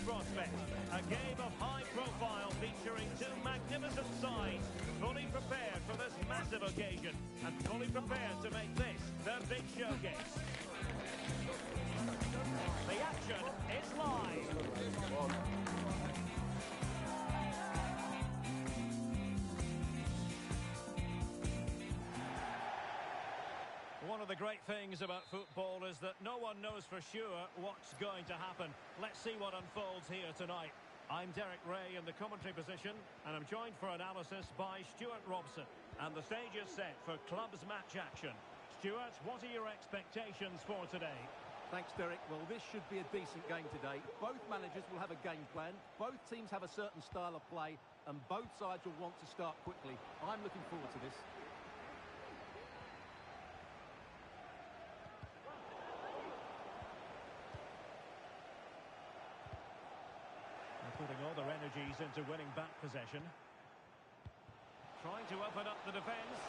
prospect. A game of high profile featuring two magnificent sides, fully prepared for this massive occasion and fully prepared to make this their big showcase. The action is live. One of the great things about football is that no one knows for sure what's going to happen. Let's see what unfolds here tonight. I'm Derek Ray in the commentary position, and I'm joined for analysis by Stuart Robson. And the stage is set for clubs match action. Stuart, what are your expectations for today? Thanks, Derek. Well, this should be a decent game today. Both managers will have a game plan. Both teams have a certain style of play, and both sides will want to start quickly. I'm looking forward to this. Putting all their energies into winning back possession. Trying to open up the defence.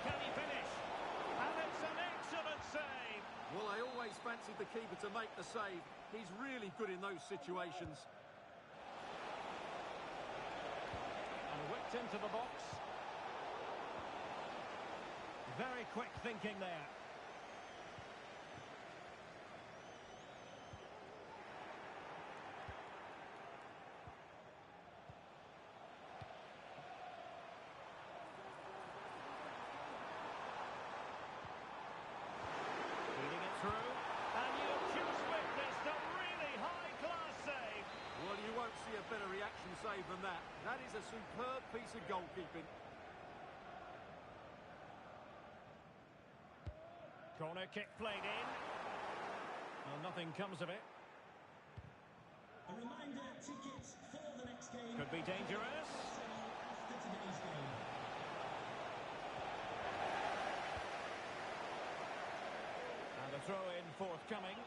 Can he finish? And it's an excellent save. Well, I always fancied the keeper to make the save. He's really good in those situations. And whipped into the box. Very quick thinking there. Well, you won't see a better reaction save than that. That is a superb piece of goalkeeping. Corner kick played in. Well, nothing comes of it. A reminder, tickets for the next game could be dangerous. After today's game. And a throw-in forthcoming.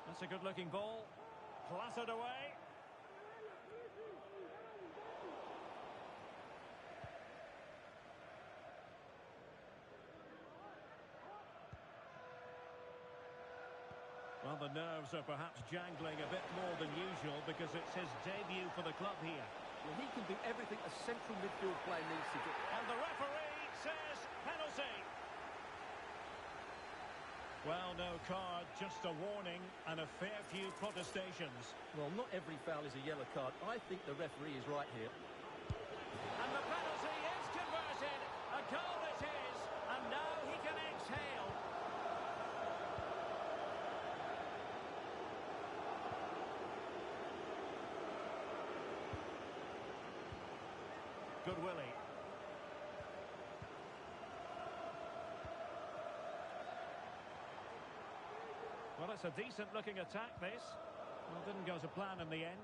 That's a good-looking ball. Clattered away. Well, the nerves are perhaps jangling a bit more than usual because it's his debut for the club here. Well, he can do everything a central midfield player needs to do. And the referee says penalty. Well, no card, just a warning and a fair few protestations. Well, not every foul is a yellow card. I think the referee is right here. And the penalty is converted. A goal it is. And now he can exhale. Good Willie. Well, it's a decent-looking attack, this. Well, didn't go to plan in the end.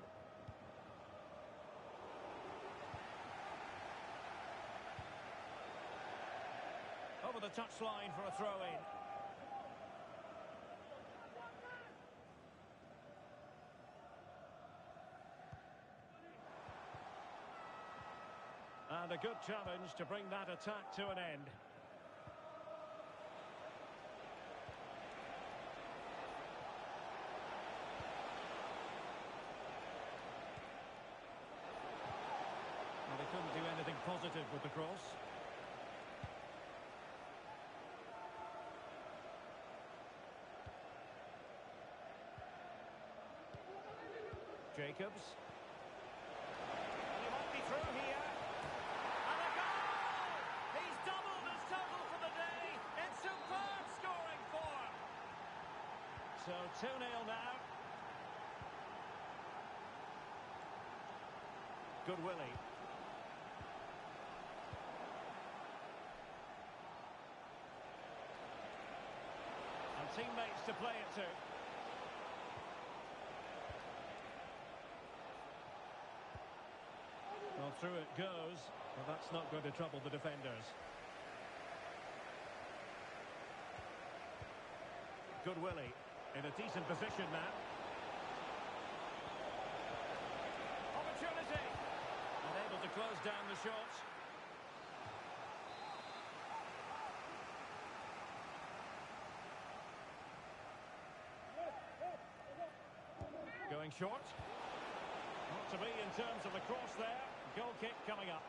Over the touchline for a throw-in. And a good challenge to bring that attack to an end. Well, they couldn't do anything positive with the cross. Jacobs. And he might be through here. And a goal! He's doubled his total for the day in superb scoring form. So 2-0 now. Good Willie. And teammates to play it to. Well, through it goes, but that's not going to trouble the defenders. Good Willie, in a decent position now. Opportunity! Unable to close down the shot. going short. Not to be in terms of the cross there. Goal kick coming up.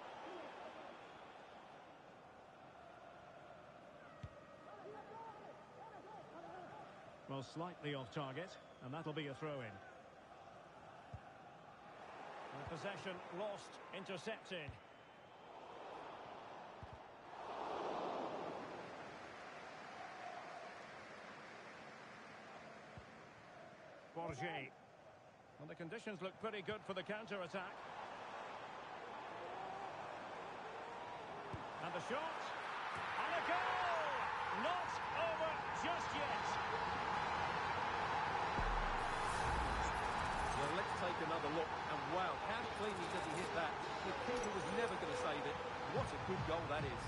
Well, slightly off target, and that'll be a throw-in. Possession lost, intercepted. Borgé. Well, the conditions look pretty good for the counter-attack. And the shot. And a goal! Not over just yet. Well, let's take another look. And wow, how cleanly does he hit that? The keeper was never going to save it. What a good goal that is.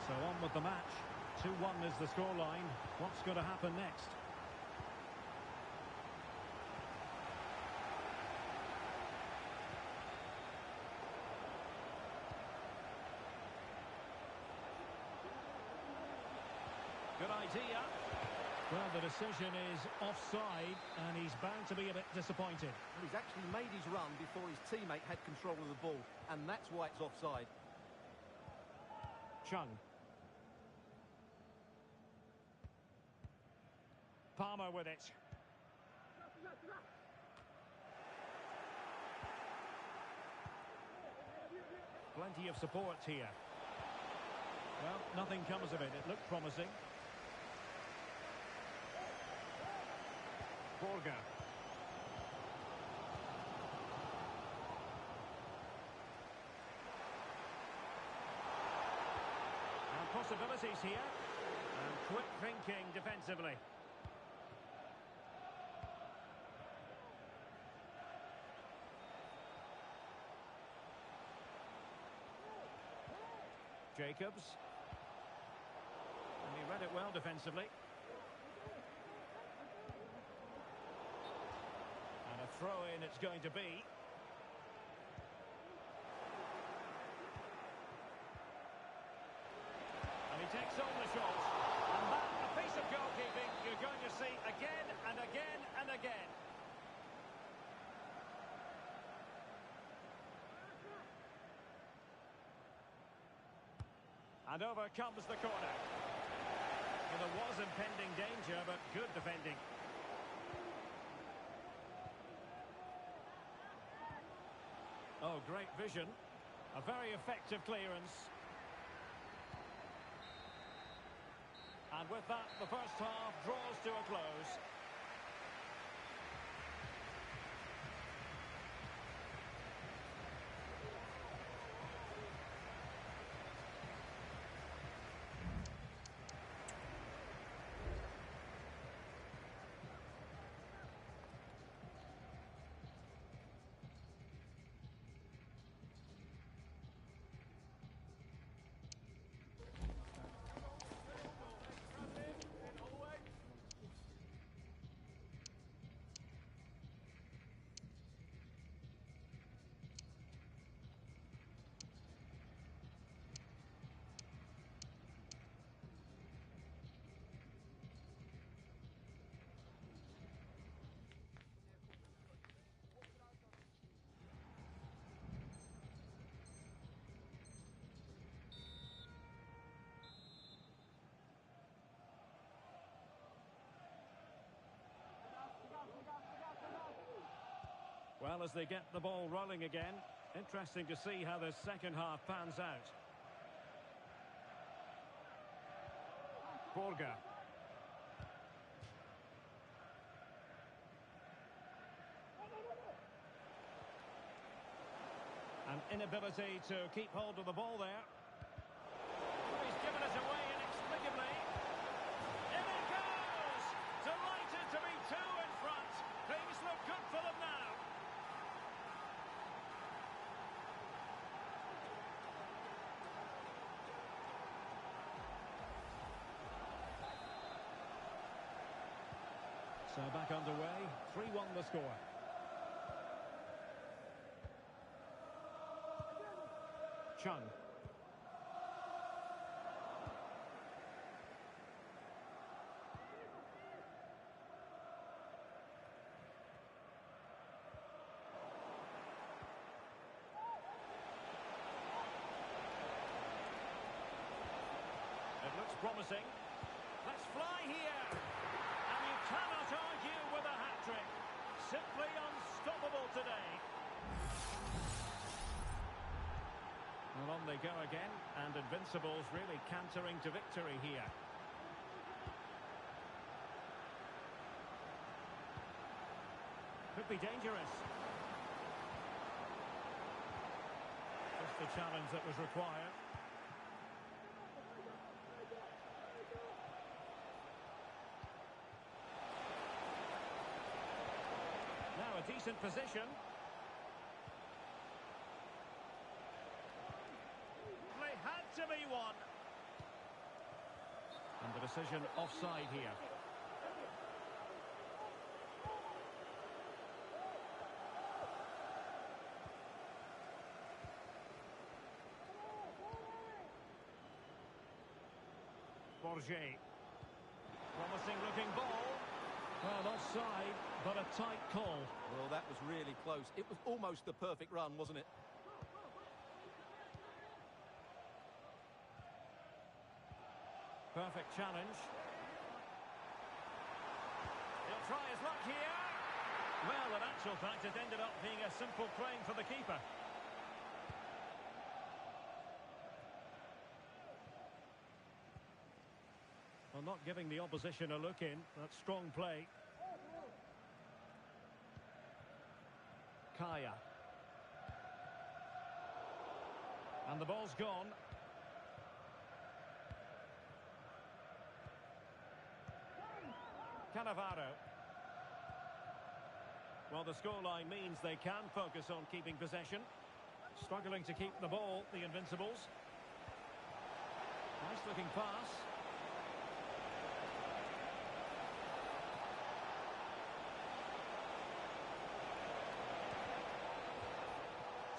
So on with the match. 2-1 is the scoreline. What's going to happen next? Good idea. Well, the decision is offside, and he's bound to be a bit disappointed. Well, he's actually made his run before his teammate had control of the ball, and that's why it's offside. Chung. Palmer with it. Plenty of support here. Well, nothing comes of it. It looked promising. Borja. And possibilities here. And quick thinking defensively. Jacobs. And he read it well defensively. And a throw-in it's going to be. And he takes on the shot. And that, a piece of goalkeeping you're going to see again and again and again. And over comes the corner. Well, there was impending danger, but good defending. Oh, great vision. A very effective clearance. And with that, the first half draws to a close. Well, as they get the ball rolling again, interesting to see how the second half pans out. Borja. An inability to keep hold of the ball there. Oh, he's given us away inexplicably. In it goes! Delighted to be two in front. Things look good for them now. So back underway, 3-1 the score. Chung. It looks promising. Let's fly here. And you cannot argue with a hat-trick. Simply unstoppable today. Well, on they go again, and Invincibles really cantering to victory here. Could be dangerous. Just the challenge that was required. Now a decent position. They had to be one. And the decision offside here. Borget. Promising looking ball. Well, offside, but a tight call. Well, that was really close. It was almost the perfect run, wasn't it? Perfect challenge. He'll try his luck here. Well, in actual fact, it ended up being a simple claim for the keeper. Well, not giving the opposition a look in. That's strong play. Kaya. And the ball's gone. Cannavaro. Well, the scoreline means they can focus on keeping possession. Struggling to keep the ball, the Invincibles. Nice looking pass.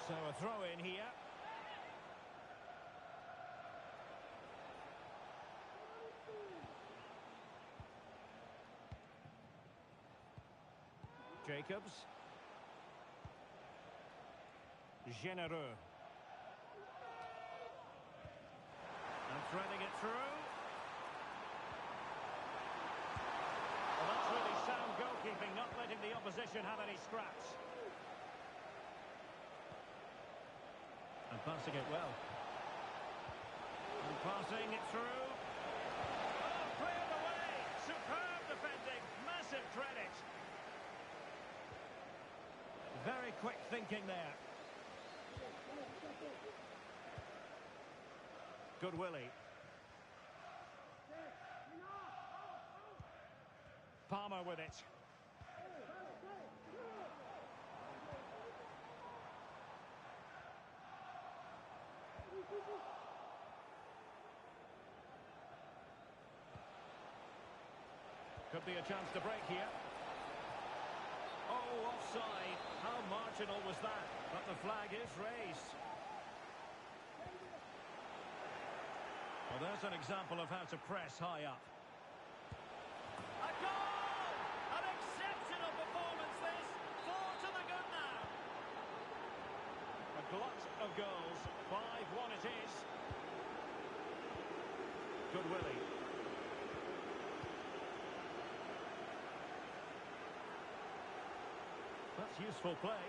So a throw in here. Jacobs. Généreux. And threading it through. Well, that's really sound goalkeeping, not letting the opposition have any scraps. And passing it well. And passing it through. Oh, cleared away! Superb defending. Massive credit. Very quick thinking there. Good Willie. Palmer with it. Could be a chance to break here. Oh, offside. How marginal was that? But the flag is raised. Well, there's an example of how to press high up. A goal! An exceptional performance this. 4 to the good now. A glut of goals. 5-1 it is. Good Willie. That's useful play.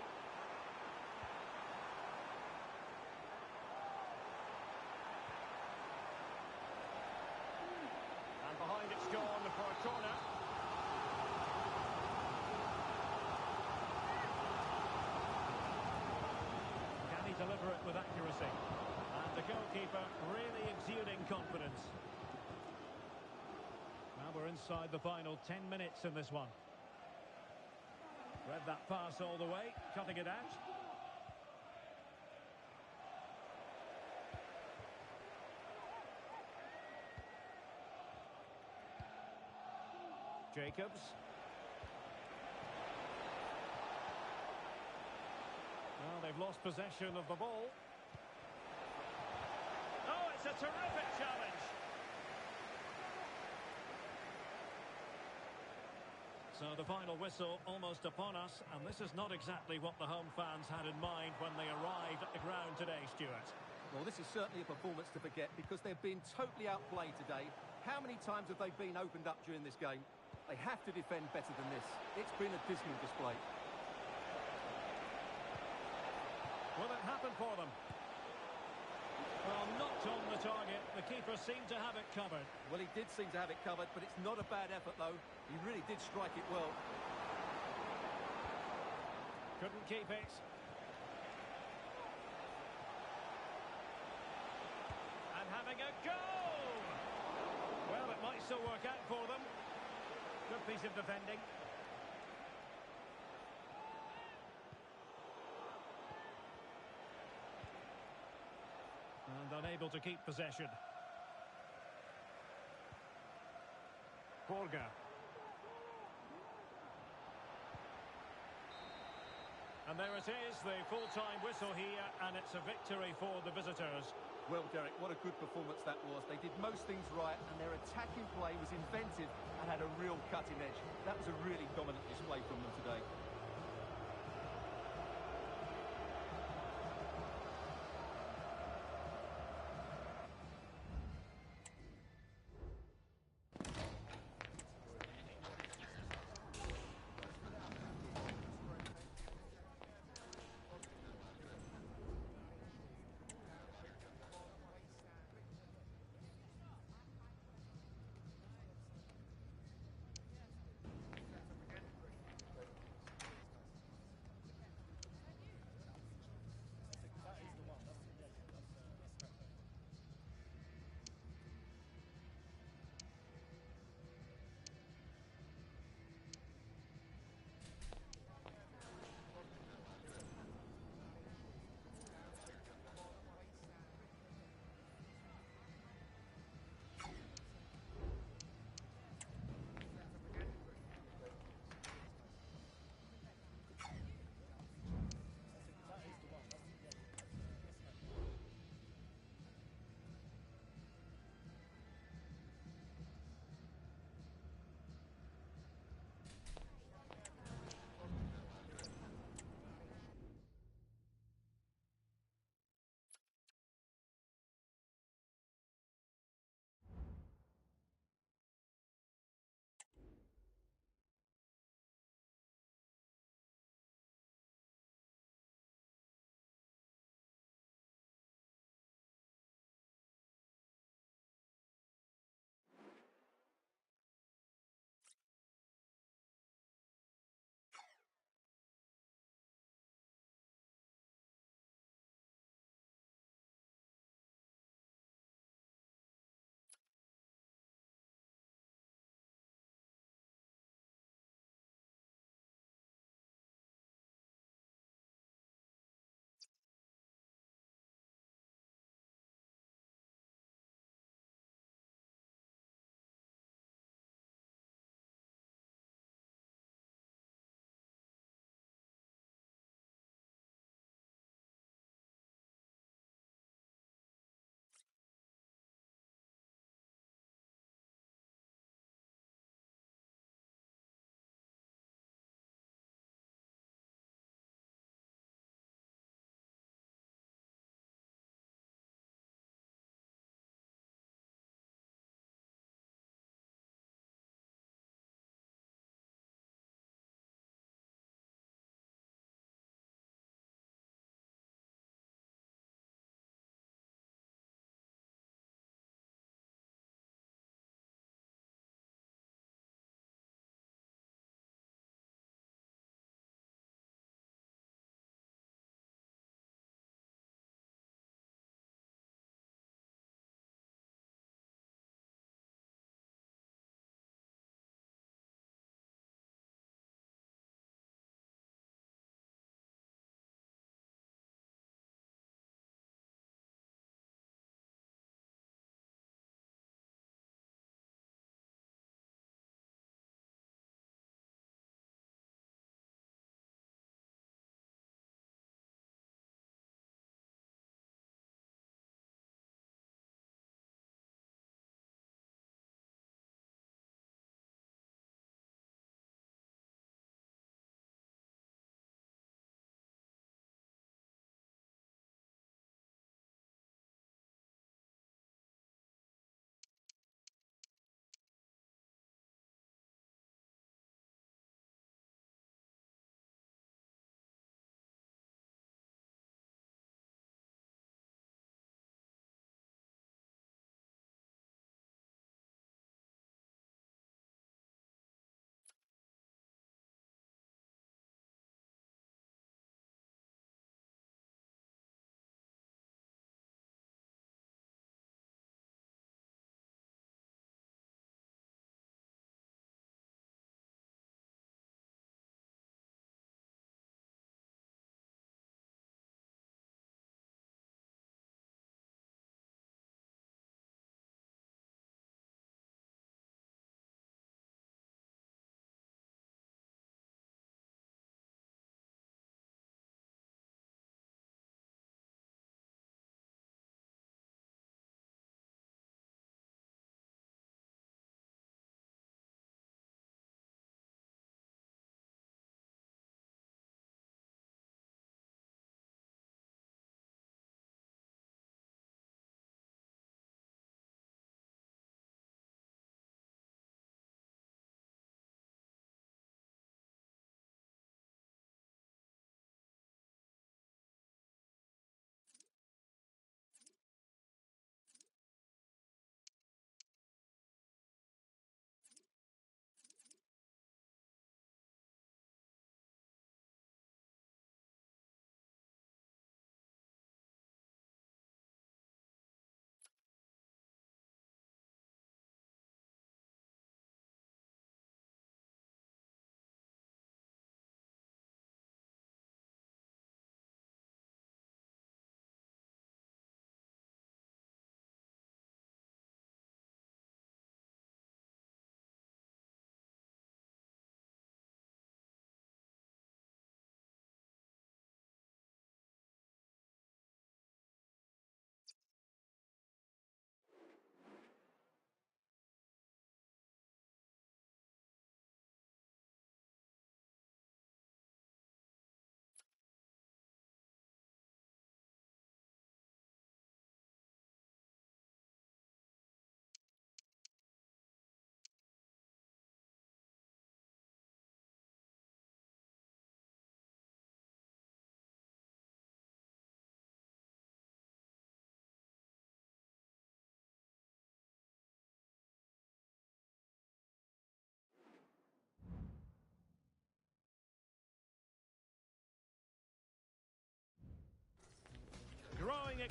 And behind it's gone for a corner. Can he deliver it with accuracy? And the goalkeeper really exuding confidence. Now we're inside the final 10 minutes in this one. Read that pass all the way, cutting it out. Jacobs. Well, they've lost possession of the ball. Oh, it's a terrific challenge. So the final whistle almost upon us, and this is not exactly what the home fans had in mind when they arrived at the ground today, Stuart. Well, this is certainly a performance to forget because they've been totally outplayed today. How many times have they been opened up during this game? They have to defend better than this. It's been a dismal display. Will it happen for them? Well, not on the target. The keeper seemed to have it covered. Well, he did seem to have it covered, but it's not a bad effort, though. He really did strike it well. Couldn't keep it. And having a go! Well, it might still work out for them. Good piece of defending. And unable to keep possession. Borga. And there it is, the full-time whistle here, and it's a victory for the visitors. Well, Derek, what a good performance that was. They did most things right, and their attacking play was inventive and had a real cutting edge. That was a really dominant display from them today.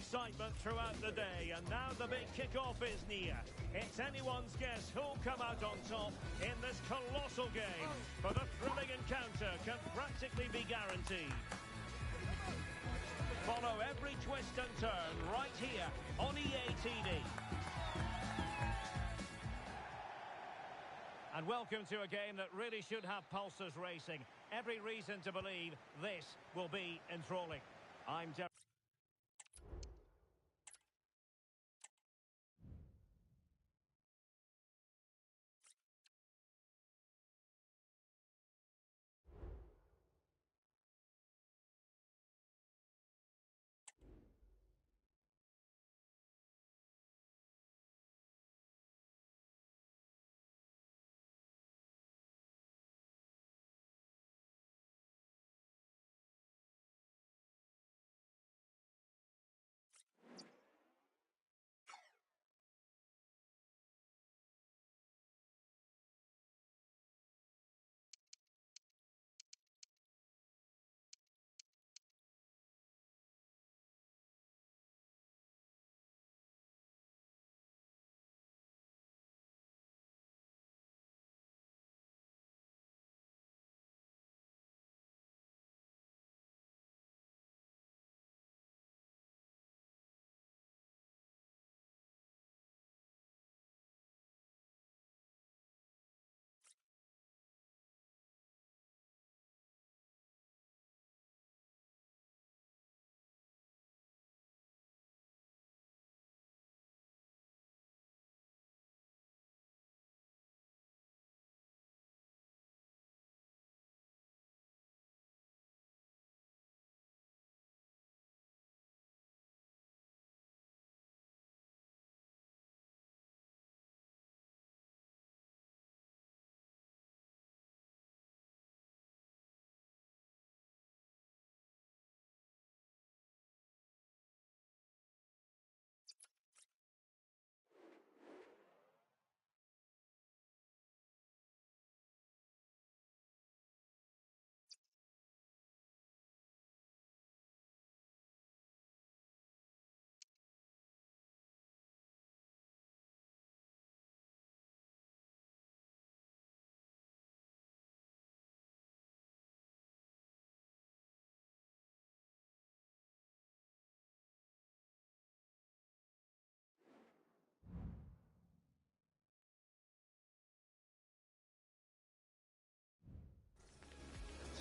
excitement throughout the day, and now the big kick-off is near. It's anyone's guess who'll come out on top in this colossal game, but a thrilling encounter can practically be guaranteed. Follow every twist and turn right here on EA TV. And welcome to a game that really should have pulses racing. Every reason to believe this will be enthralling. I'm Derek.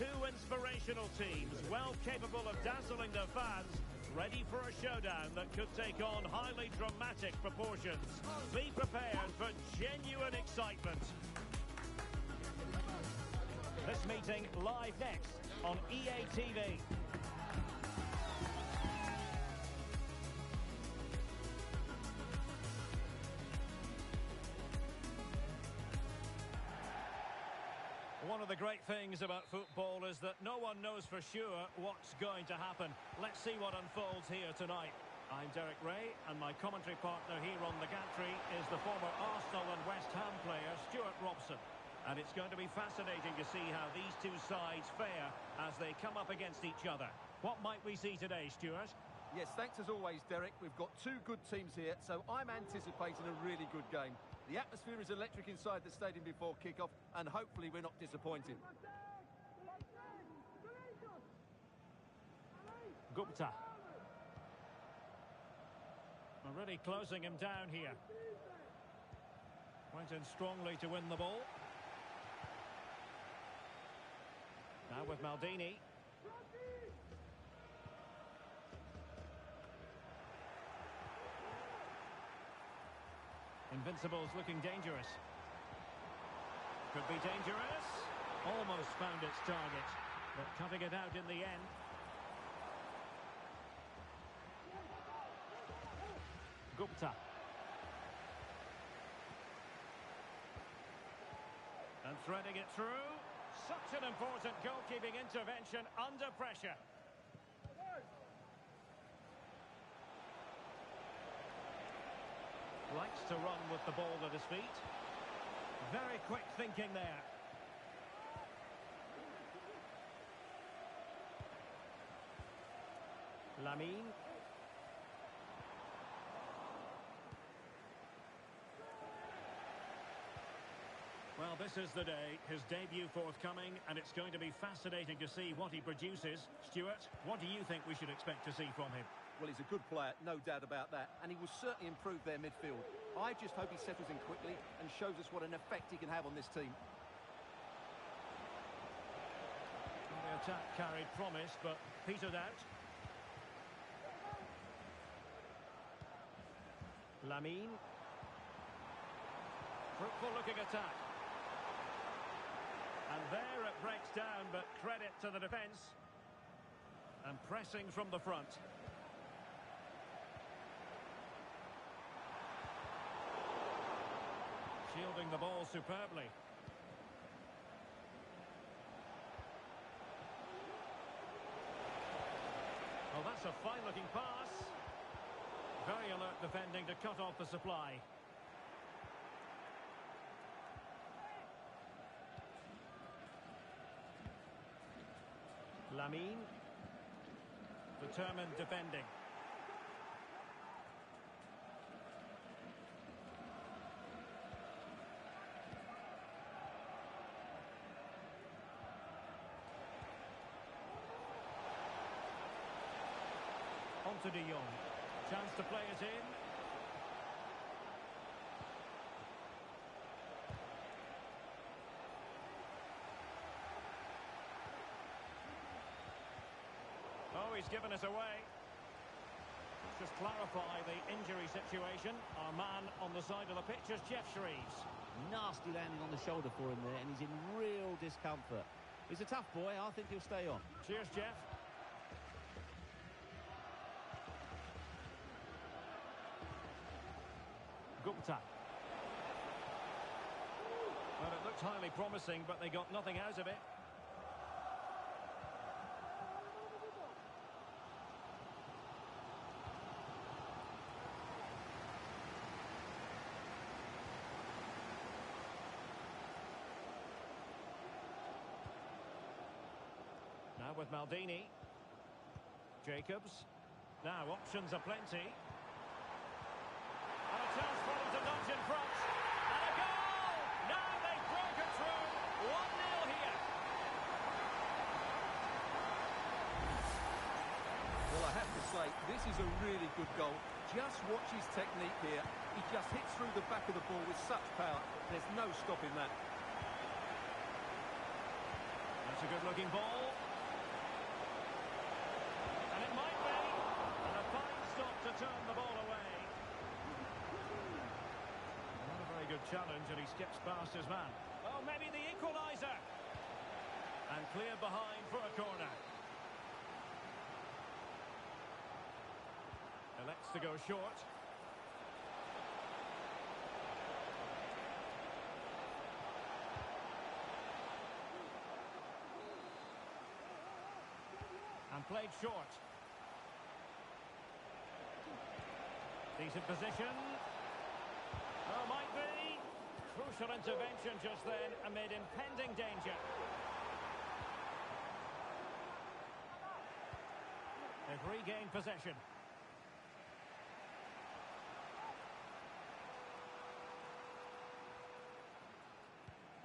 Two inspirational teams, well capable of dazzling their fans, ready for a showdown that could take on highly dramatic proportions. Be prepared for genuine excitement. This meeting live next on EA TV. One of the great things about football is that no one knows for sure what's going to happen. Let's see what unfolds here tonight. I'm Derek Ray, and my commentary partner here on the gantry is the former Arsenal and West Ham player, Stuart Robson. And it's going to be fascinating to see how these two sides fare as they come up against each other. What might we see today, Stuart? Yes, thanks as always, Derek. We've got two good teams here, so I'm anticipating a really good game. The atmosphere is electric inside the stadium before kick-off, and hopefully we're not disappointed. Gupta. Already closing him down here. Went in strongly to win the ball. Now with Maldini. Invincibles looking dangerous. Could be dangerous. Almost found its target, but cutting it out in the end. Gupta. And threading it through. Such an important goalkeeping intervention under pressure. Likes to run with the ball at his feet. Very quick thinking there. Lamine. Well, this is the day. His debut forthcoming, and it's going to be fascinating to see what he produces. Stuart, what do you think we should expect to see from him? Well, he's a good player, no doubt about that, and he will certainly improve their midfield. I just hope he settles in quickly and shows us what an effect he can have on this team. The attack carried promise, but petered out. Lamine. Fruitful looking attack. And there it breaks down, but credit to the defence. And pressing from the front. Shielding the ball superbly. Well, that's a fine-looking pass. Very alert defending to cut off the supply. Lamine. Determined defending. On to De Jong. Chance to play it in. Oh, he's given us away. Let's just clarify the injury situation. Our man on the side of the pitch is Geoff Shreeves. Nasty landing on the shoulder for him there, and he's in real discomfort. He's a tough boy. I think he'll stay on. Cheers, Geoff. Gupta. Well, it looked highly promising, but they got nothing out of it. Now with Maldini. Jacobs. Now options aplenty. And a chance for them to nudge in front. And a goal! Now they've broken through. 1-0 here. Well, I have to say, this is a really good goal. Just watch his technique here. He just hits through the back of the ball with such power. There's no stopping that. That's a good-looking ball. And it might be. And a fine stop to turn the ball away. Not a very good challenge, and he skips past his man. Oh, maybe the equaliser. And cleared behind for a corner. Elects to go short. And played short. Decent position. Oh, might be. Crucial intervention just then amid impending danger. They've regained possession.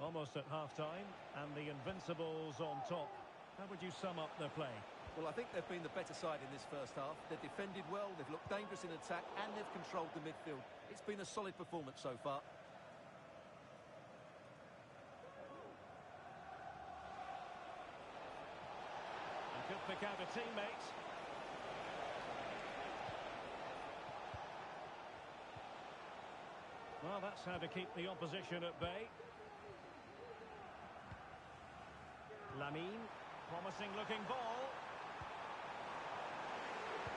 Almost at half-time, and the Invincibles on top. How would you sum up their play? Well, I think they've been the better side in this first half. They've defended well, they've looked dangerous in attack, and they've controlled the midfield. It's been a solid performance so far. And could pick out a teammate. Well, that's how to keep the opposition at bay. Lamine, promising looking ball.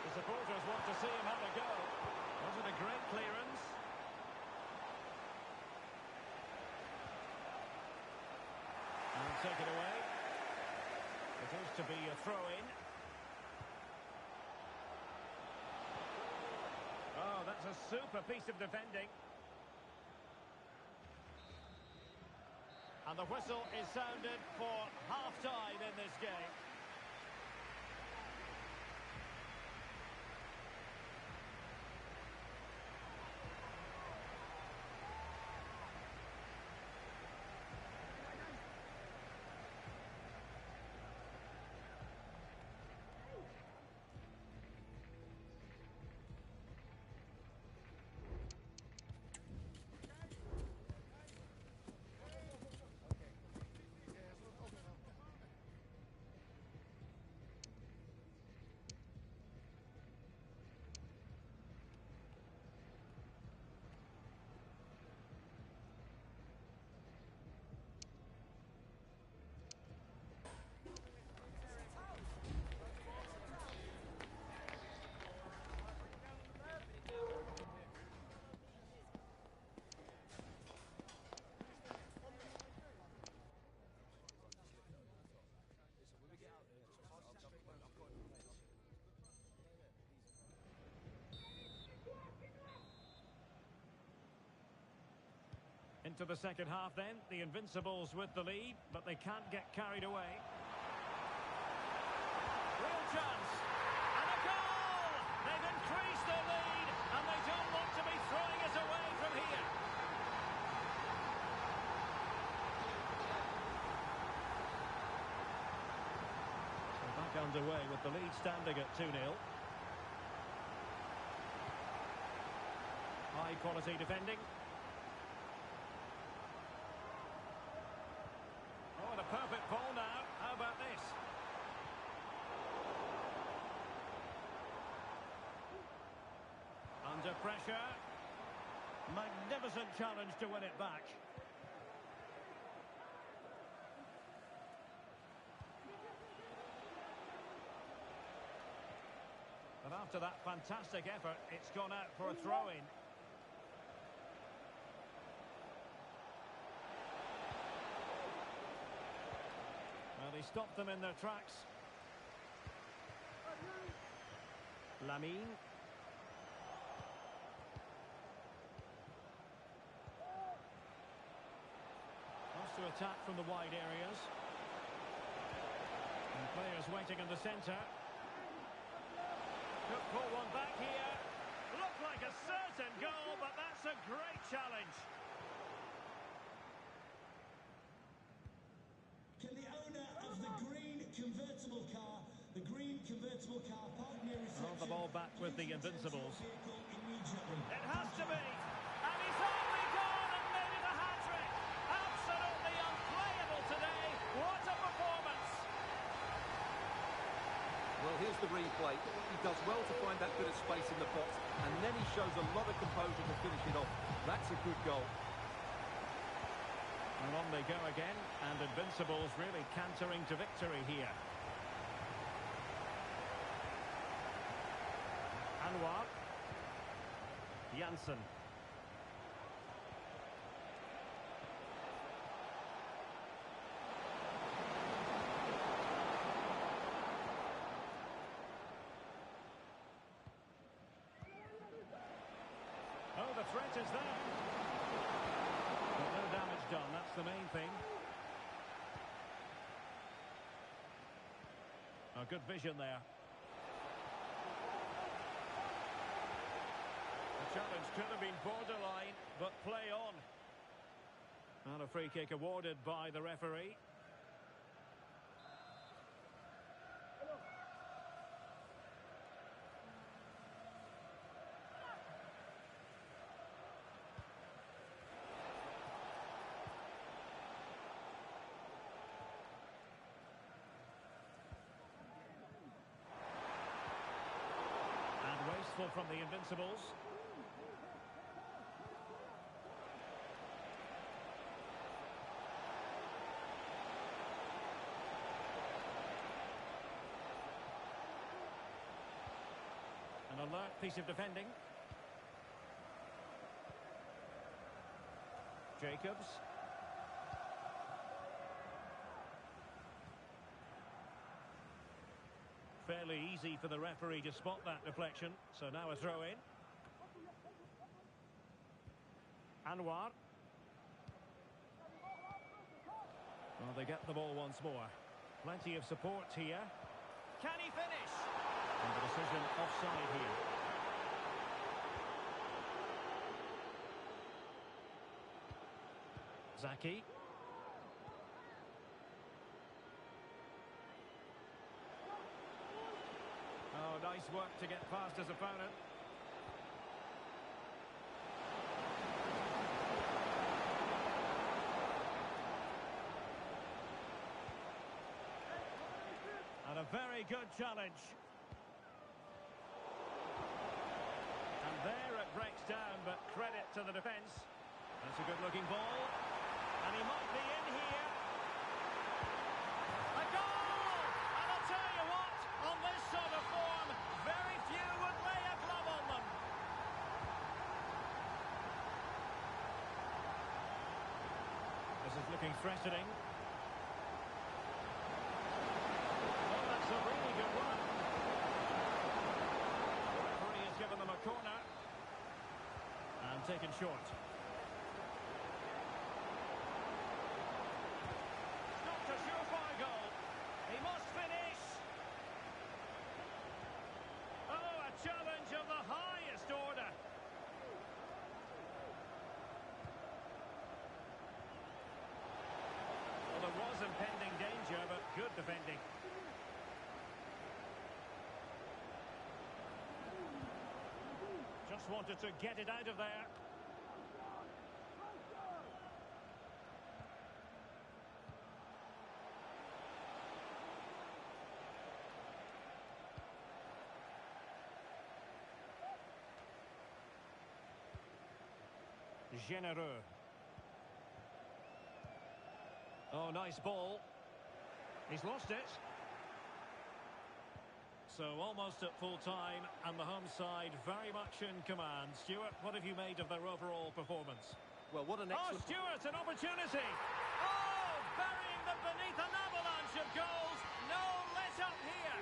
The supporters want to see him have a go. Was it a great clearance? And take it away. It is to be a throw-in. Oh, that's a super piece of defending. And the whistle is sounded for half-time in this game. Into the second half then, the Invincibles with the lead, but they can't get carried away. Real chance, and a goal! They've increased their lead, and they don't want to be throwing it away from here. So back underway with the lead standing at 2-0. High quality defending. Oh, the perfect ball now. How about this? Under pressure. Magnificent challenge to win it back. But after that fantastic effort, it's gone out for a throw-in. Well, he stopped them in their tracks. Lamine. Wants to attack from the wide areas. And players waiting in the centre. Could pull one back here. Looked like a certain goal, but that's a great challenge. Can the owner of the green convertible car park near reception? Oh, the ball back with the Invincibles. Immediately. It has to be. And he's only gone and made it a hat-trick. Absolutely unplayable today. What a performance. Well, here's the replay. He does well to find that bit of space in the box, and then he shows a lot of composure to finish it off. That's a good goal. And on they go again, and Invincibles really cantering to victory here. Anwar. Janssen. Oh, the threat is there. But no damage done, that's the main thing. A good vision there. The challenge could have been borderline, but play on. And a free kick awarded by the referee. Wasteful from the Invincibles. An alert piece of defending. Jacobs. Fairly easy for the referee to spot that deflection. So now a throw in. Anwar. Well, they get the ball once more. Plenty of support here. Can he finish? And the decision offside here. Zaki. Oh, nice work to get past his opponent. And a very good challenge. And there it breaks down, but credit to the defence. That's a good-looking ball. And he might be in here. A goal! And I'll tell you what, on this sort of form, very few would lay a glove on them. This is looking threatening. Oh, that's a really good one. The referee has given them a corner. And taken short. wanted to get it out of there. Généreux. Oh, nice ball. He's lost it. So almost at full time, and the home side very much in command. Stuart, what have you made of their overall performance? Well, what an excellent... Oh, Stuart, an opportunity! Oh, burying them beneath an avalanche of goals. No let up here.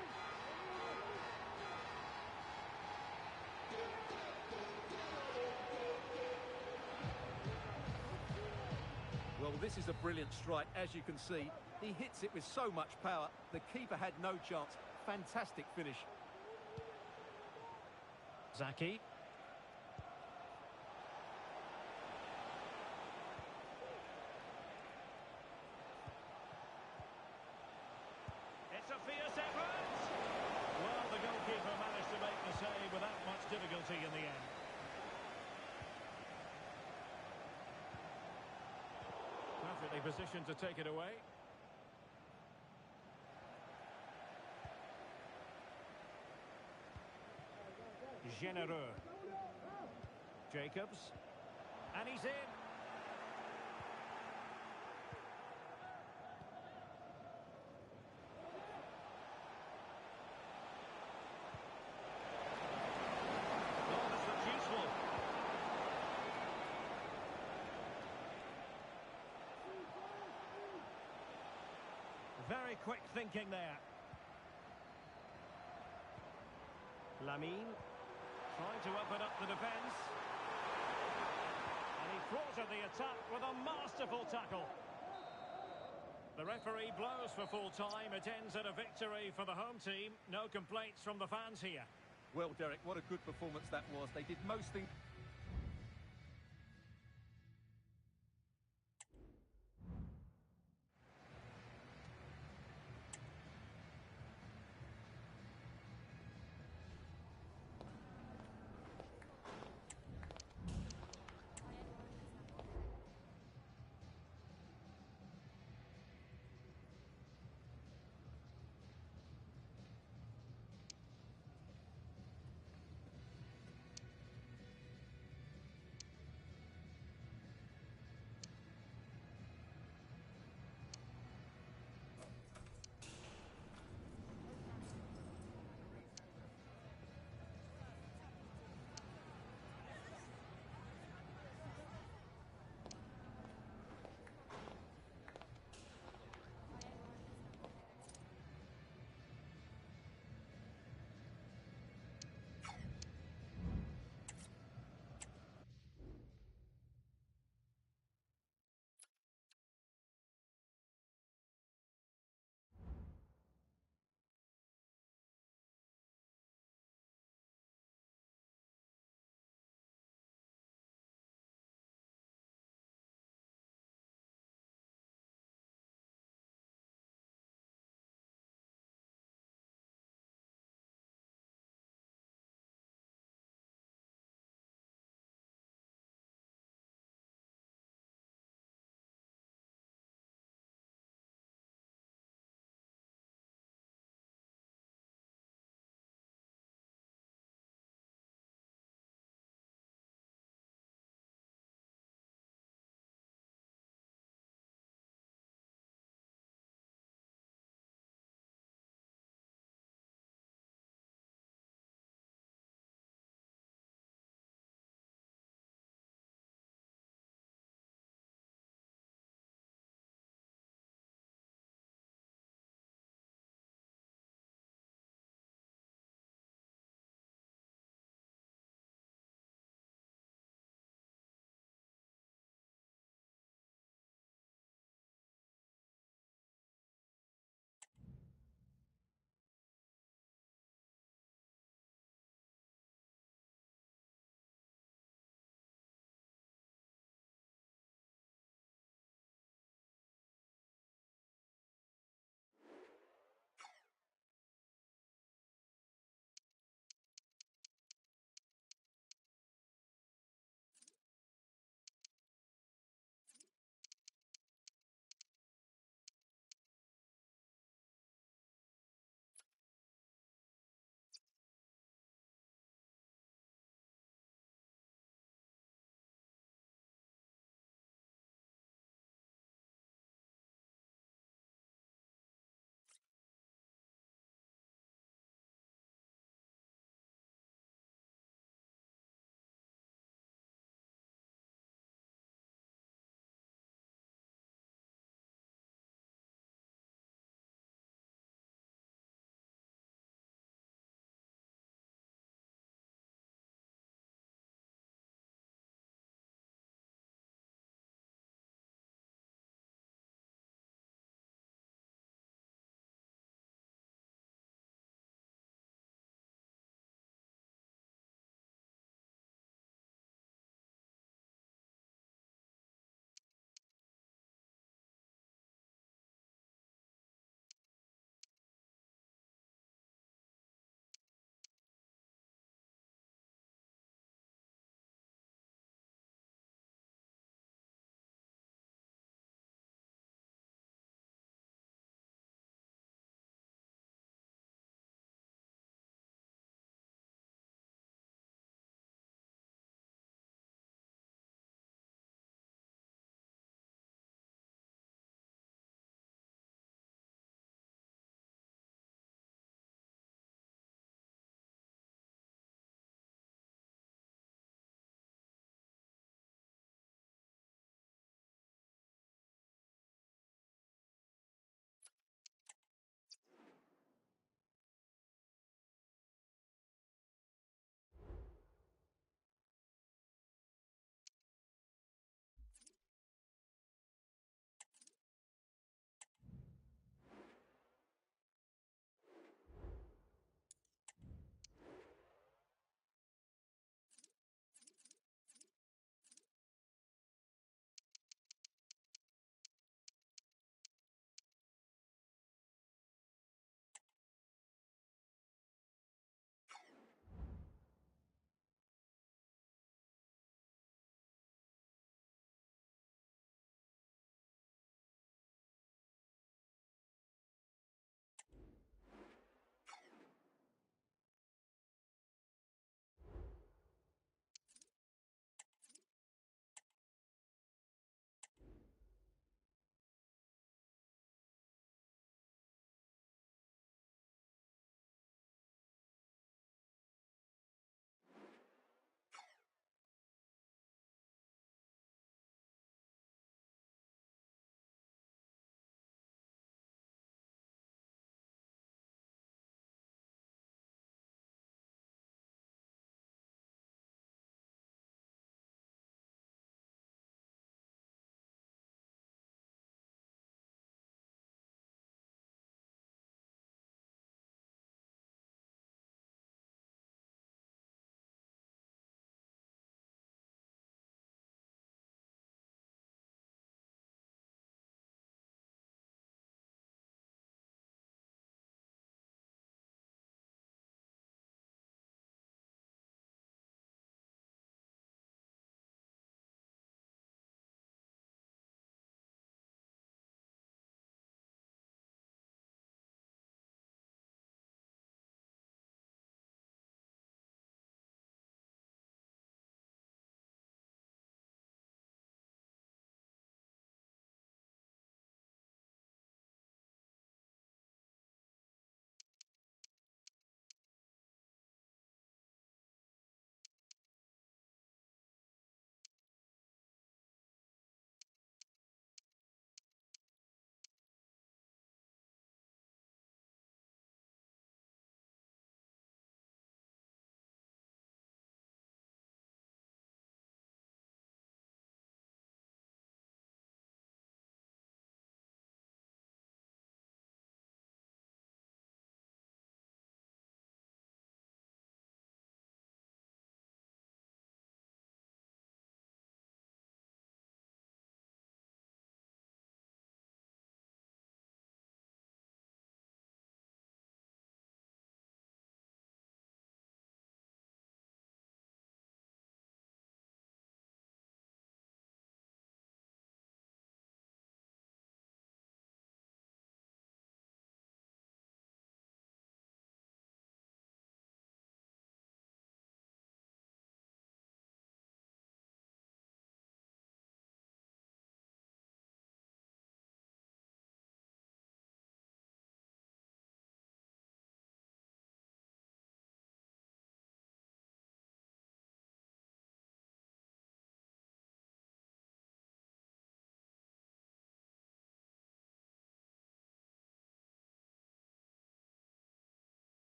Well, this is a brilliant strike, as you can see. He hits it with so much power. The keeper had no chance. Fantastic finish. Zaki. It's a fierce effort. Well, the goalkeeper managed to make the save without much difficulty in the end. Perfectly positioned to take it away. Généreux. Jacobs. And he's in. Oh, this looks useful. Very quick thinking there. Lamine. Trying to open up the defence. And he thwarted the attack with a masterful tackle. The referee blows for full time. It ends at a victory for the home team. No complaints from the fans here. Well, Derek, what a good performance that was. They did most things...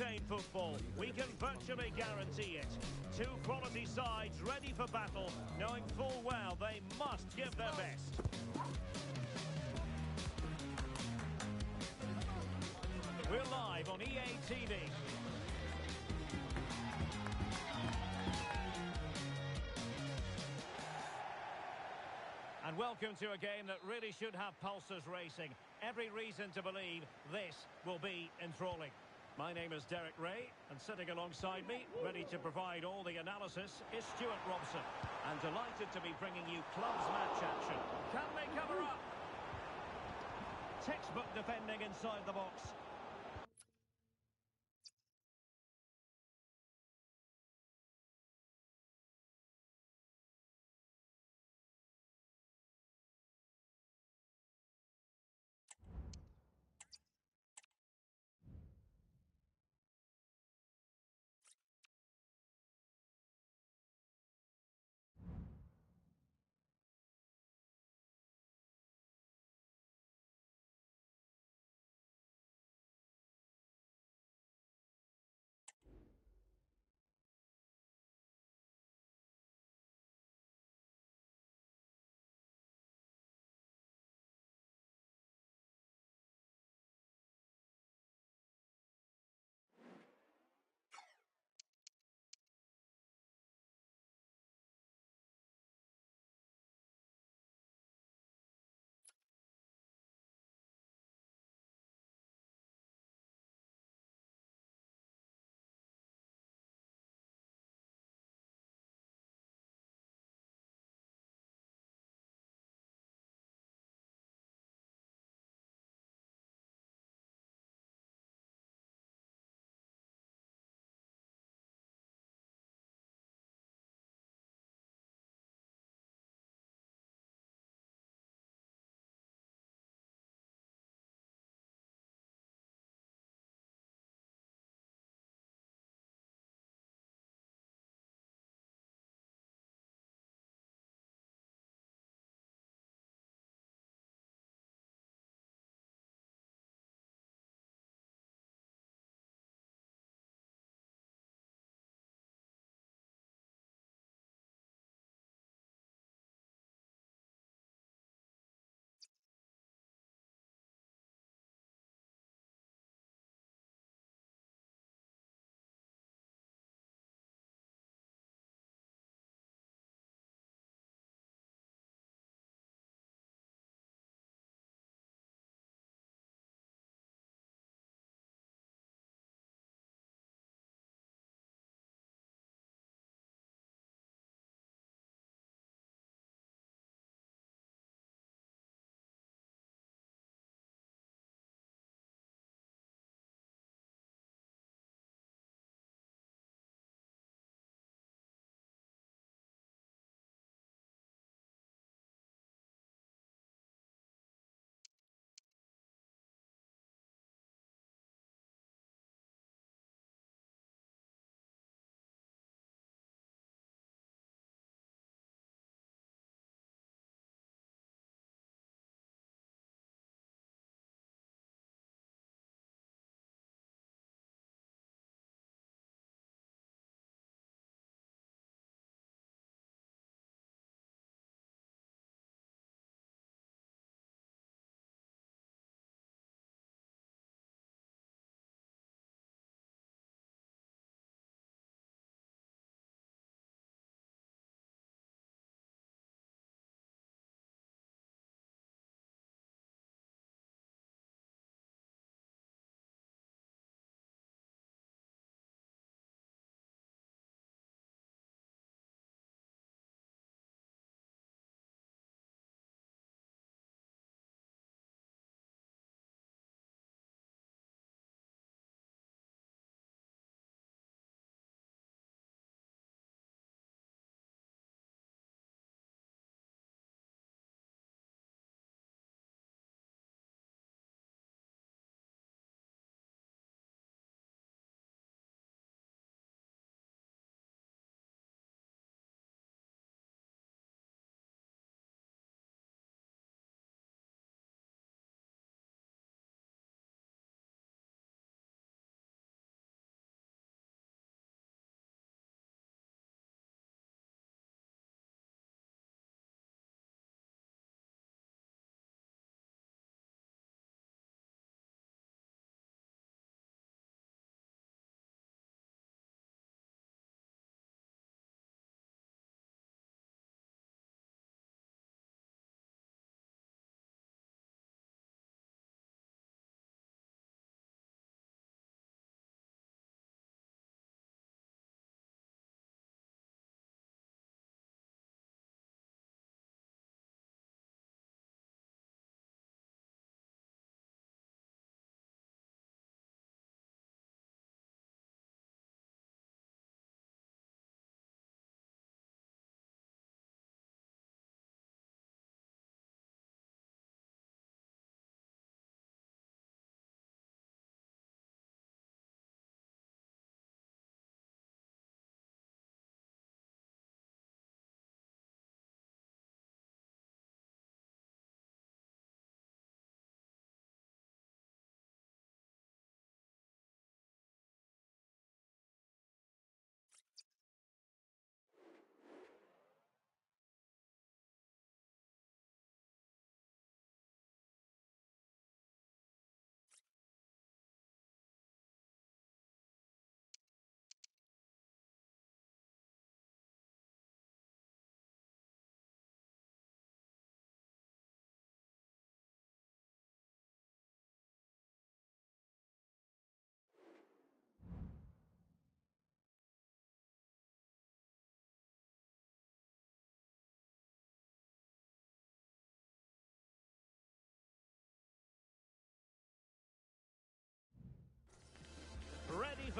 entertain football. We can virtually guarantee it. Two quality sides ready for battle, knowing full well they must give their best. We're live on EA TV. And welcome to a game that really should have pulses racing. Every reason to believe this will be enthralling. My name is Derek Ray, and sitting alongside me, ready to provide all the analysis, is Stuart Robson. And delighted to be bringing you clubs match action. Can they cover up? Textbook defending inside the box.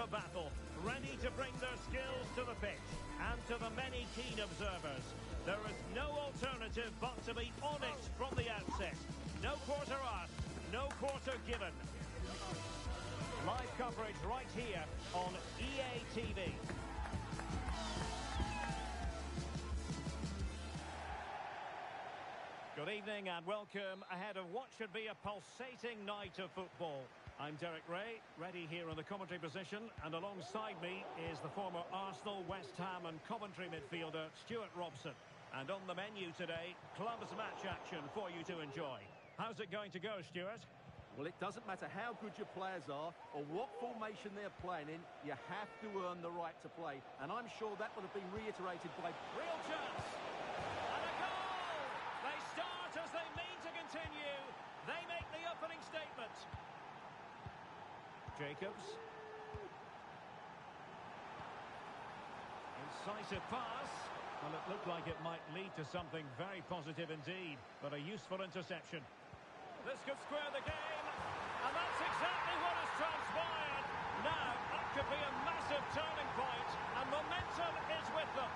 for battle, ready to bring their skills to the pitch. And to the many keen observers, there is no alternative but to be on it from the outset. No quarter asked, no quarter given. Live coverage right here on EA TV. Good evening and welcome ahead of what should be a pulsating night of football. I'm Derek Ray, ready here in the commentary position, and alongside me is the former Arsenal, West Ham and Coventry midfielder Stuart Robson. And on the menu today, clubs match action for you to enjoy. How's it going to go, Stuart? Well, it doesn't matter how good your players are or what formation they're playing in, you have to earn the right to play. And I'm sure that would have been reiterated by... Real chance! And a goal! They start as they mean to continue. They make the opening statement. Jacobs. Incisive pass. Well, it looked like it might lead to something very positive indeed, but a useful interception. This could square the game, and that's exactly what has transpired. Now, that could be a massive turning point, and momentum is with them.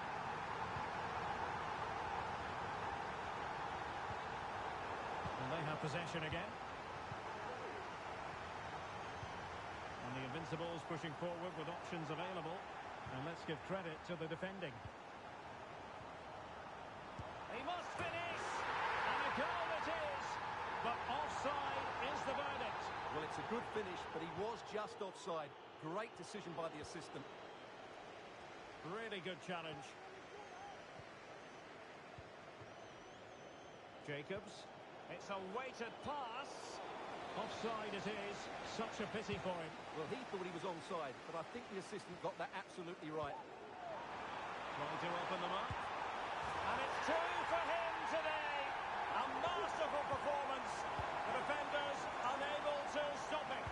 And they have possession again. And the Invincibles pushing forward with options available. And let's give credit to the defending. He must finish! And a goal it is! But offside is the verdict. Well, it's a good finish, but he was just offside. Great decision by the assistant. Really good challenge. Jacobs. It's a weighted pass. Offside it is. Such a pity for him. Well, he thought he was onside, but I think the assistant got that absolutely right. Trying to open them up. And it's two for him today. A masterful performance. The defenders unable to stop it.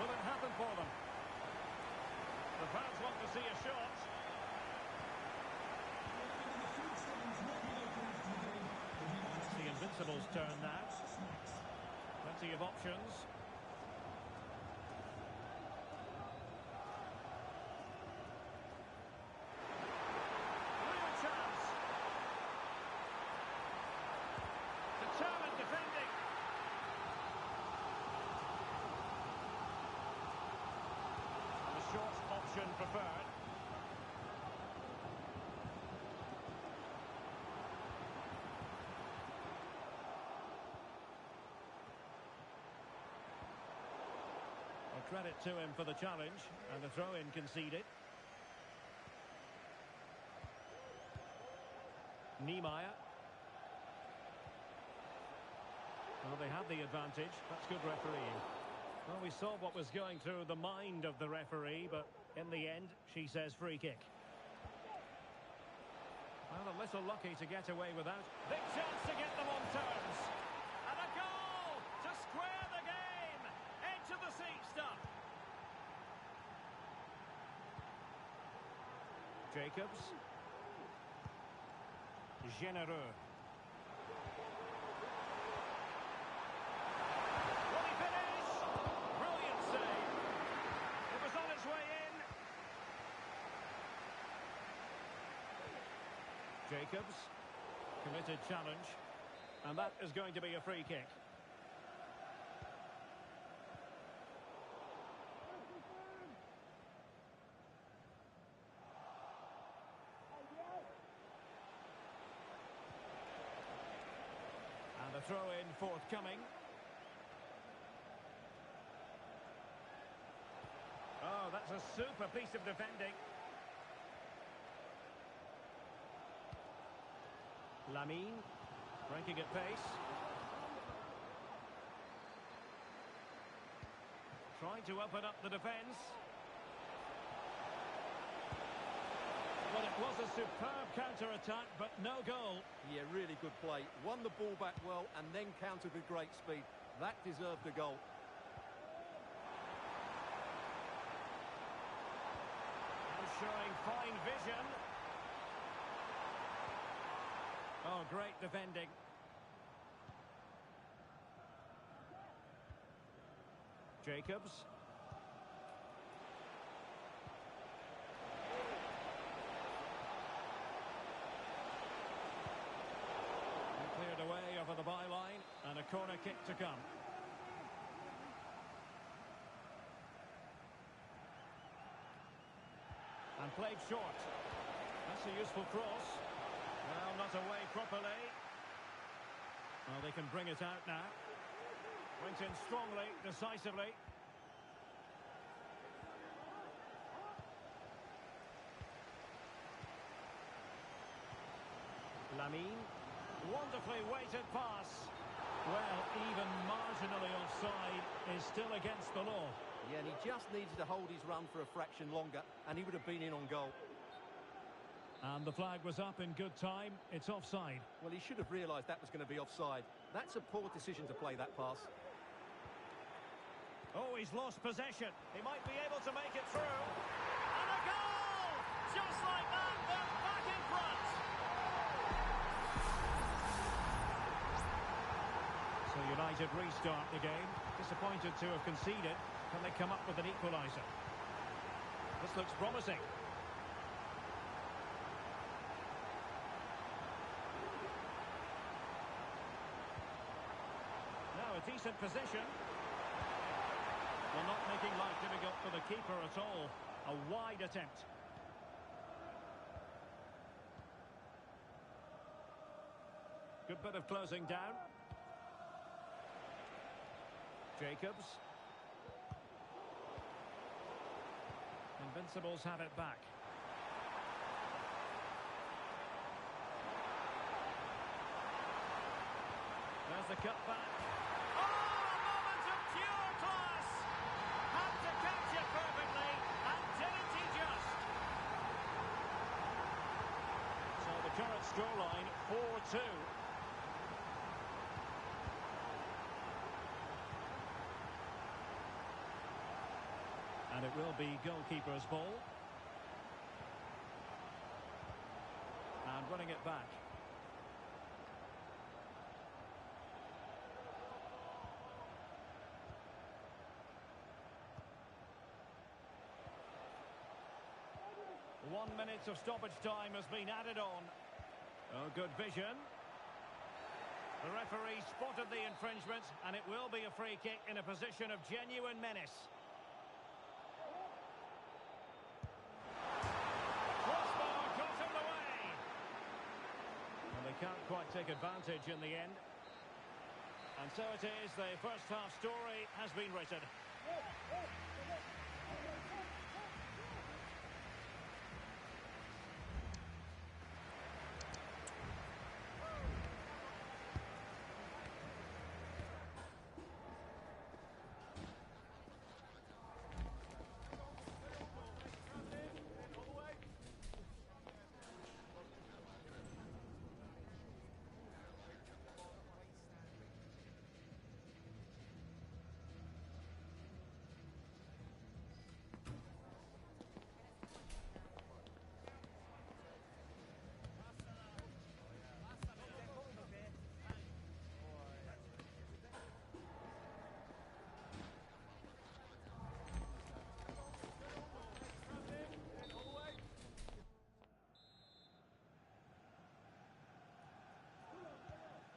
Will it happen for them? The fans want to see a shot. It's the Invincibles' turn now. Plenty of options. Real chance. Determined defending. The short option preferred. Credit to him for the challenge, and the throw-in conceded. Niemeyer. Well, they had the advantage. That's good refereeing. Well, we saw what was going through the mind of the referee, but in the end, she says free kick. Well, a little lucky to get away without. Big chance to get them on terms. And a goal to square the game. Edge of the seat stuff. Jacobs. Généreux. Will he finish? Brilliant save. It was on its way in. Jacobs. Committed challenge. And that is going to be a free kick. The throw-in forthcoming. Oh, that's a super piece of defending. Lamine, breaking at pace. Trying to open up the defence. Well, it was a superb counter-attack, but no goal. Yeah, really good play. Won the ball back well and then countered with great speed. That deserved a goal. And showing fine vision. Oh, great defending. Jacobs. And cleared away over the byline, and a corner kick to come. And played short. That's a useful cross. Well, not away properly. Well, they can bring it out now. Went in strongly, decisively. Lamine. Wonderfully weighted pass. Well, even marginally offside is still against the law. Yeah, and he just needed to hold his run for a fraction longer, and he would have been in on goal. And the flag was up in good time. It's offside. Well, he should have realised that was going to be offside. That's a poor decision to play that pass. Oh, he's lost possession. He might be able to make it through. And a goal! Just like that, they're back in front. So United restart the game. Disappointed to have conceded. Can they come up with an equaliser? This looks promising. Now a decent position. Well, not making life difficult for the keeper at all. A wide attempt. Good bit of closing down. Jacobs. Invincibles have it back. There's the cut back. Oh, a moment of pure class! Had to catch it perfectly, and didn't he just? So the current scoreline, 4-2. And it will be goalkeeper's ball. And running it back. One minute of stoppage time has been added on. Oh, good vision. The referee spotted the infringement, and it will be a free kick in a position of genuine menace. Crossbar got in the way. And they can't quite take advantage in the end. And so it is, the first half story has been written.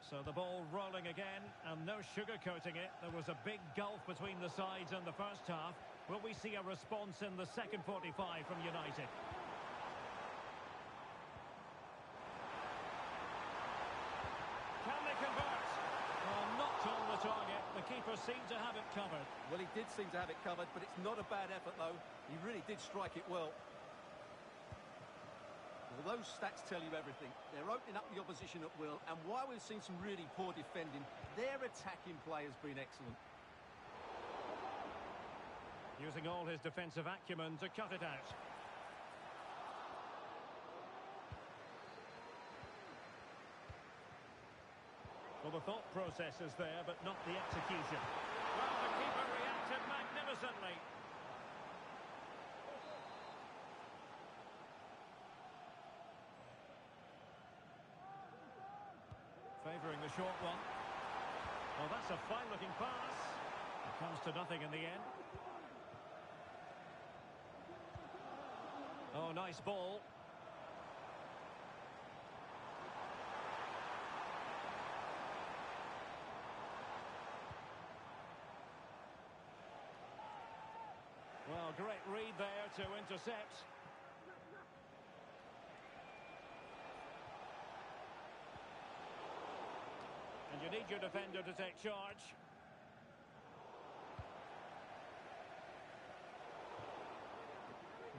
So the ball rolling again, and no sugarcoating it. There was a big gulf between the sides in the first half. Will we see a response in the second 45 from United? Can they convert? Well, not on the target. The keeper seemed to have it covered. Well, he did seem to have it covered, but it's not a bad effort, though. He really did strike it well. Well, those stats tell you everything. They're opening up the opposition at will, and while we've seen some really poor defending, their attacking play has been excellent. Using all his defensive acumen to cut it out. Well, the thought process is there, but not the execution. Well, the keeper reacted magnificently. Favouring the short one. Well, that's a fine-looking pass. Comes to nothing in the end. Oh, nice ball. Well, great read there to intercept. And you need your defender to take charge.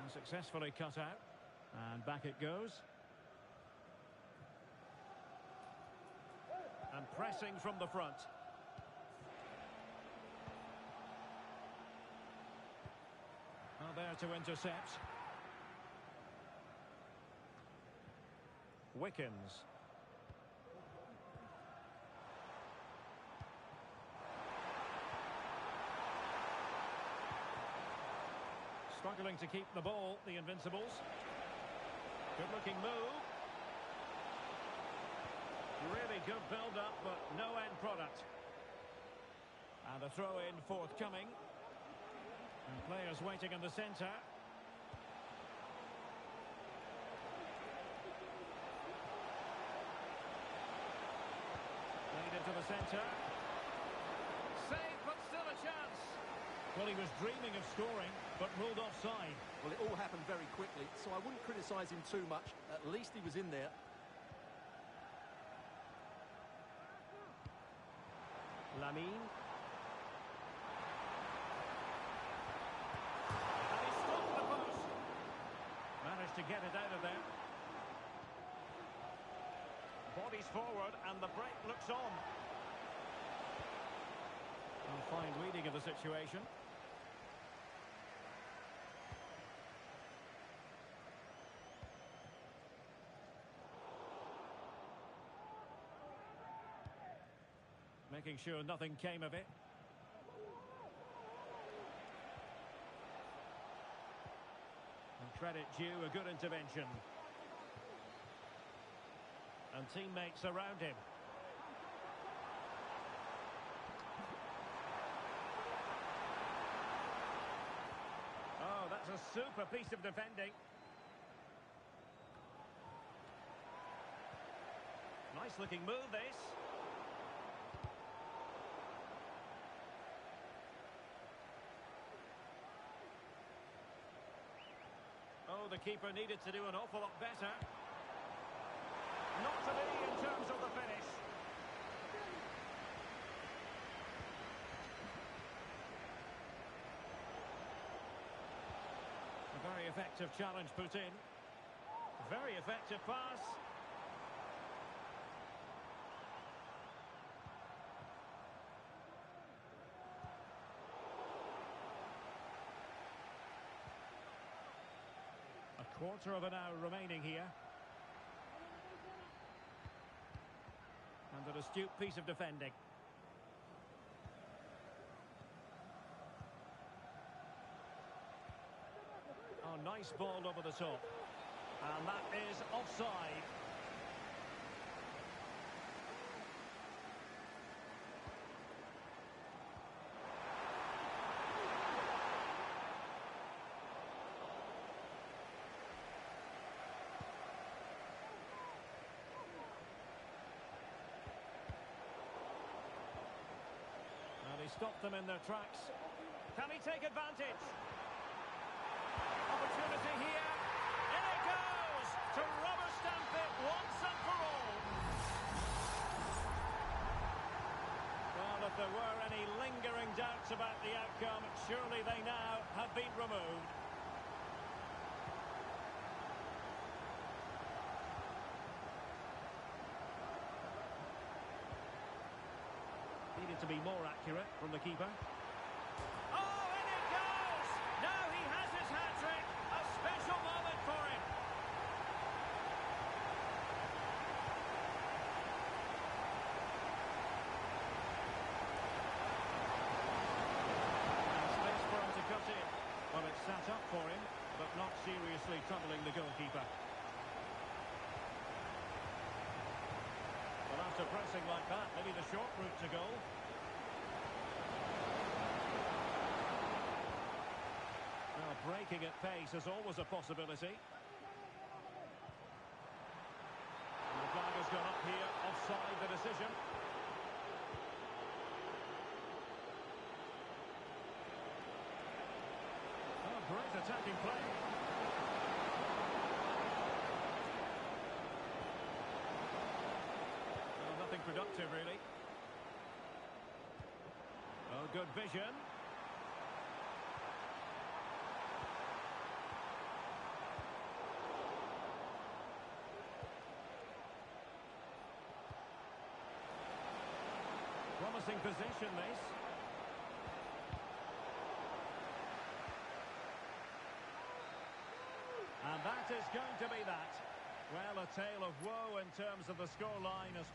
And successfully cut out. And back it goes. And pressing from the front. Well, there to intercept. Wickens. Struggling to keep the ball, the Invincibles. Good-looking move. Really good build-up, but no end product. And a throw-in forthcoming. And players waiting in the centre. Played into the centre. Save, but still a chance. Well, he was dreaming of scoring, but ruled offside. Well, it all happened very quickly, so I wouldn't criticise him too much. At least he was in there. Lamine. And he stopped the post. Managed to get it out of there. Bodies forward, and the break looks on. And fine reading of the situation. Making sure nothing came of it. And credit due, a good intervention. And teammates around him. Oh, that's a super piece of defending. Nice looking move, this. Oh, the keeper needed to do an awful lot better. Not to be in terms of the finish. A very effective challenge put in. Very effective pass. A quarter of an hour remaining here. And an astute piece of defending. Oh, nice ball over the top. And that is offside. Stopped them in their tracks. Can he take advantage? Opportunity here. In it goes to rubber stamp it once and for all. Well, if there were any lingering doubts about the outcome, surely they now have been removed. Needed to be more accurate from the keeper. Oh, and it goes! Now he has his hat-trick. A special moment for him. And space for him to cut in. Well, it's sat up for him, but not seriously troubling the goalkeeper. After pressing like that, maybe the short route to goal. breaking at pace is always a possibility. And the flag has gone up here, offside the decision. Oh, great attacking play. Well, nothing productive, really. Oh, good vision. Promising position, this. And that is going to be that. Well, a tale of woe in terms of the scoreline as